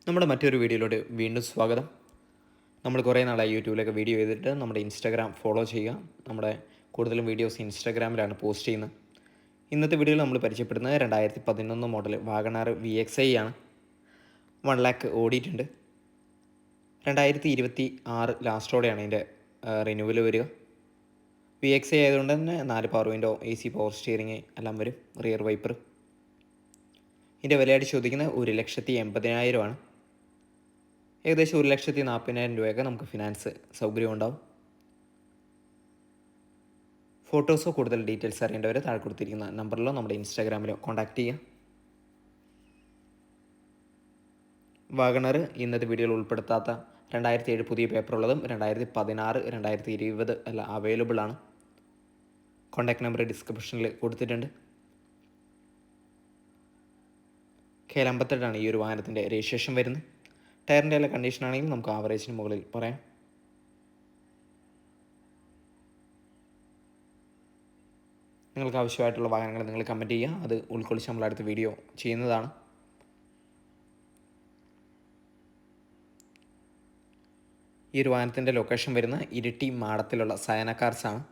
നമ്മുടെ മറ്റൊരു വീഡിയോയിലോട്ട് വീണ്ടും സ്വാഗതം. നമ്മൾ കുറേ നാളായി യൂട്യൂബിലൊക്കെ വീഡിയോ ചെയ്തിട്ട് നമ്മുടെ ഇൻസ്റ്റാഗ്രാം ഫോളോ ചെയ്യുക. നമ്മുടെ കൂടുതലും വീഡിയോസ് ഇൻസ്റ്റാഗ്രാമിലാണ് പോസ്റ്റ് ചെയ്യുന്നത്. ഇന്നത്തെ വീഡിയോയിൽ നമ്മൾ പരിചയപ്പെടുന്നത് 2011 മോഡൽ വാഗണാർ VXi ആണ്. 1 lakh ഓടിയിട്ടുണ്ട്. 2026 ലാസ്റ്റോടെയാണ് ഇതിൻ്റെ റിന്യൂവൽ വരിക. VXi ആയതുകൊണ്ട് തന്നെ 4 power window, AC power steering എല്ലാം വരും. Rear wiper. ഇതിൻ്റെ വിലയായിട്ട് ചോദിക്കുന്നത് 1,80,000 ആണ്. ഏകദേശം 1,40,000 രൂപയൊക്കെ നമുക്ക് ഫിനാൻസ് സൗകര്യം ഉണ്ടാവും. ഫോട്ടോസോ കൂടുതൽ ഡീറ്റെയിൽസ് അറിയേണ്ടവർ താഴെ കൊടുത്തിരിക്കുന്ന നമ്പറിലോ നമ്മുടെ ഇൻസ്റ്റാഗ്രാമിലോ കോൺടാക്റ്റ് ചെയ്യുക. വാഗണർ ഇന്നത്തെ വീഡിയോയിൽ ഉൾപ്പെടുത്താത്ത 2007 പുതിയ പേപ്പറുള്ളതും 2016, 2020 എല്ലാം അവൈലബിൾ ആണ്. കോൺടാക്ട് നമ്പർ ഡിസ്ക്രിപ്ഷനിൽ കൊടുത്തിട്ടുണ്ട്. KL 58 ഈ ഒരു വാഹനത്തിൻ്റെ രജിസ്ട്രേഷൻ വരുന്നത്. ടയറിൻ്റെ എല്ലാ കണ്ടീഷനാണെങ്കിൽ നമുക്ക് ആവറേജിന് മുകളിൽ പറയാം. നിങ്ങൾക്ക് ആവശ്യമായിട്ടുള്ള വാഹനങ്ങൾ നിങ്ങൾ കമൻറ്റ് ചെയ്യുക. അത് ഉൾക്കൊള്ളിച്ച് നമ്മൾ അടുത്ത വീഡിയോ ചെയ്യുന്നതാണ്. ഈ ഒരു വാഹനത്തിൻ്റെ ലൊക്കേഷൻ വരുന്ന ഇരിട്ടി മാടത്തിലുള്ള സയന കാർസാണ്.